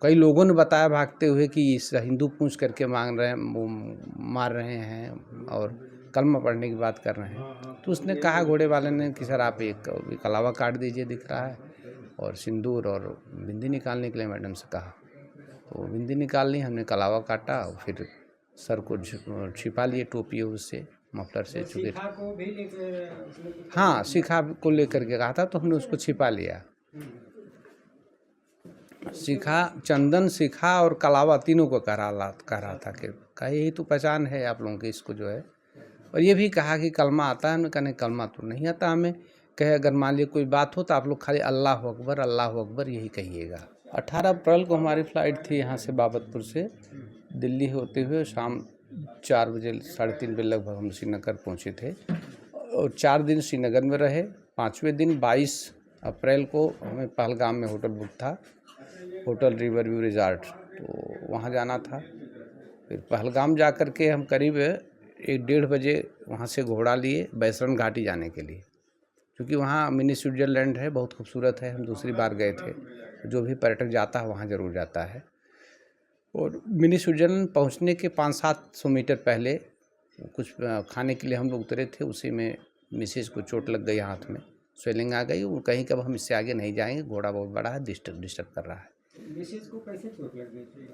कई लोगों ने बताया भागते हुए कि इस हिंदू पूछ करके मार रहे हैं और कलमा पढ़ने की बात कर रहे हैं। तो उसने कहा घोड़े वाले ने कि सर आप एक कलावा काट दीजिए, दिख रहा है, और सिंदूर और बिंदी निकालने के लिए मैडम से कहा। तो बिंदी निकाल ली, हमने कलावा काटा और फिर सर को छिपा लिए टोपी उससे, मफलर से, चूँकि हाँ शिखा को लेकर के कहा था तो हमने उसको छिपा लिया। शिखा, चंदन, शिखा और कलावा तीनों को कह रहा था कि यही तो पहचान है आप लोगों की इसको जो है। और ये भी कहा कि कलमा आता है, हमने कहा नहीं कलमा तो नहीं आता हमें। कहे अगर मान लीजिए कोई बात हो तो आप लोग खाली अल्लाह अकबर यही कहिएगा। 18 अप्रैल को हमारी फ़्लाइट थी यहाँ से बाबतपुर से दिल्ली होते हुए, शाम 4 बजे 3:30 बजे लगभग हम श्रीनगर पहुँचे थे और 4 दिन श्रीनगर में रहे। 5वें दिन 22 अप्रैल को हमें पहलगाम में होटल बुक था, होटल रिवर व्यू रिज़ॉर्ट, तो वहाँ जाना था। फिर पहलगाम जा कर के हम करीब 1-1:30 बजे वहाँ से घोड़ा लिए बैसरन घाटी जाने के लिए, क्योंकि वहाँ मिनी स्विट्ज़रलैंड है, बहुत खूबसूरत है। हम दूसरी बार गए थे, जो भी पर्यटक जाता है वहाँ ज़रूर जाता है। और मिनी स्विट्ज़रलैंड पहुँचने के 500-700 मीटर पहले कुछ खाने के लिए हम लोग उतरे थे, उसी में मिसेज को चोट लग गई, हाथ में स्वेलिंग आ गई। वो कहीं कब हम इससे आगे नहीं जाएंगे, घोड़ा बहुत बड़ा है, डिस्टर्ब कर रहा है। मिसेज को कैसे चोट लग गई थी?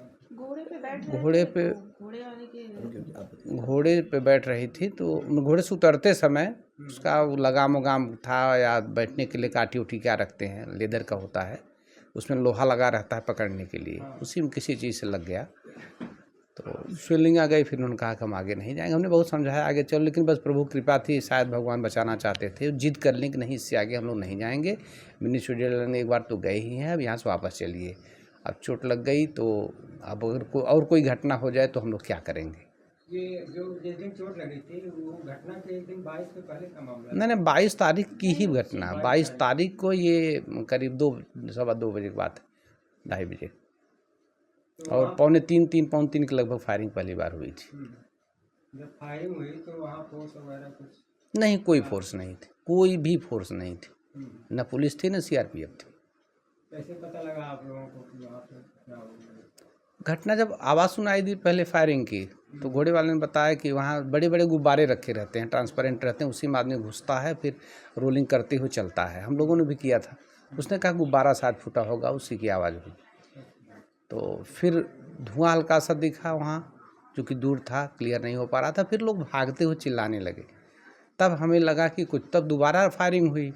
घोड़े पे बैठ रही थी तो घोड़े से उतरते समय उसका लगाम वगाम था, या बैठने के लिए काठी उठी क्या रखते हैं, लेदर का होता है, उसमें लोहा लगा रहता है पकड़ने के लिए, उसी में किसी चीज़ से लग गया तो स्वेलिंग आ गई। फिर उन्होंने कहा कि हम आगे नहीं जाएंगे। हमने बहुत समझाया आगे चलो, लेकिन बस प्रभु कृपा थी, शायद भगवान बचाना चाहते थे, जिद कर लें कि नहीं इससे आगे हम लोग नहीं जाएंगे। मिनी स्विट्ज़रलैंड एक बार तो गए ही हैं, अब यहाँ से वापस चलिए। अब चोट लग गई तो अब अगर कोई घटना हो जाए तो हम लोग क्या करेंगे। ये जो जिस दिन चोट लगी थी वो घटना के एक दिन 22 के पहले का मामला? नहीं 22 तारीख की ही घटना, 22 तारीख को, ये करीब 2-2:15 बजे की बात है, 2:30 बजे, और पौने 3 के लगभग फायरिंग पहली बार हुई थी। जब फायरिंग हुई तो वहाँ फोर्स वगैरह कुछ नहीं, कोई फोर्स नहीं थी, कोई भी फोर्स नहीं थी, न पुलिस थी न सीआरपीएफ थी। कैसे पता लगा आप लोगों को कि वहाँ पे क्या हुआ? घटना जब आवाज़ सुनाई दी पहले फायरिंग की, तो घोड़े वाले ने बताया कि वहाँ बड़े बड़े गुब्बारे रखे रहते हैं, ट्रांसपेरेंट रहते हैं, उसी में आदमी घुसता है, फिर रोलिंग करते हुए चलता है। हम लोगों ने भी किया था। उसने कहा गुब्बारा शायद फूटा होगा, उसी की आवाज़ हुई। तो फिर धुआं हल्का सा दिखा वहाँ, जो कि दूर था, क्लियर नहीं हो पा रहा था। फिर लोग भागते हुए चिल्लाने लगे, तब हमें लगा कि कुछ, तब दोबारा फायरिंग हुई।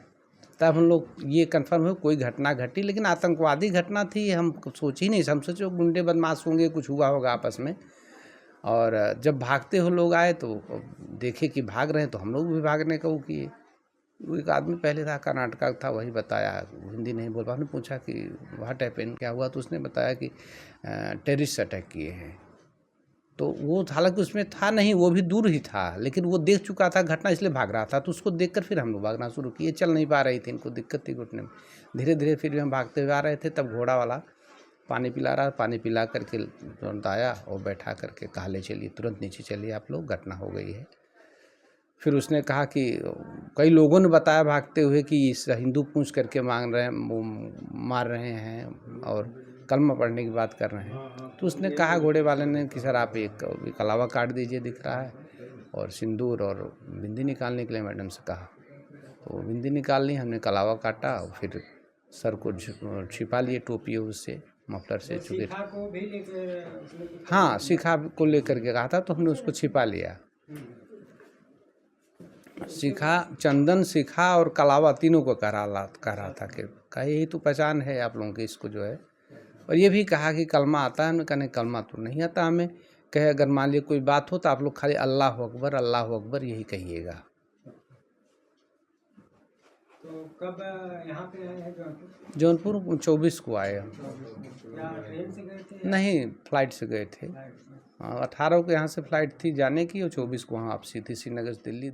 तब हम लोग ये कंफर्म हुआ कोई घटना घटी, लेकिन आतंकवादी घटना थी हम सोच ही नहीं। हम सोचे गुंडे बदमाश होंगे, कुछ हुआ होगा आपस में। और जब भागते हुए लोग आए तो देखे कि भाग रहे हैं, तो हम लोग भी भागने का वो किए। एक आदमी पहले था, कर्नाटका था, वही बताया, हिंदी नहीं बोल पा। हमने पूछा कि व्हाट हैपेंड, क्या हुआ, तो उसने बताया कि टेररिस्ट अटैक किए हैं। तो वो हालांकि उसमें था नहीं, वो भी दूर ही था, लेकिन वो देख चुका था घटना, इसलिए भाग रहा था। तो उसको देखकर फिर हम लोग भागना शुरू किए। चल नहीं पा रही थी, इनको दिक्कत थी घुटने में। धीरे धीरे फिर भी हम भागते हुए आ रहे थे। तब घोड़ा वाला पानी पिला रहा, पानी पिला करके तुरंत आया और बैठा करके कहा ले चलिए, तुरंत नीचे चलिए आप लोग, घटना हो गई है। फिर उसने कहा कि कई लोगों ने बताया भागते हुए कि इस हिंदू पूछ करके मार रहे हैं और कलमा पढ़ने की बात कर रहे हैं। तो उसने कहा घोड़े वाले ने कि सर आप एक कलावा काट दीजिए, दिख रहा है, और सिंदूर और बिंदी निकालने के लिए मैडम से कहा। तो बिंदी निकाल ली, हमने कलावा काटा और फिर सर को छिपा लिए टोपी उससे, मफलर से, चूँकि हाँ शिखा को लेकर के कहा था तो हमने उसको छिपा लिया। शिखा, चंदन, शिखा और कलावा तीनों को कह रहा था कि यही तो पहचान है आप लोगों की इसको जो है। और ये भी कहा कि कलमा आता है, हमने कहा नहीं कलमा तो नहीं आता हमें। कहे अगर मान लीजिए कोई बात हो तो आप लोग खाली अल्लाह अकबर यही कहिएगा। तो कब यहाँ पे आए हैं जौनपुर 24 को आए हम। क्या ट्रेन से गए थे? नहीं, फ्लाइट से गए थे। 18 को यहाँ से फ्लाइट थी जाने की और 24 को वहाँ वापसी थी, श्रीनगर से दिल्ली।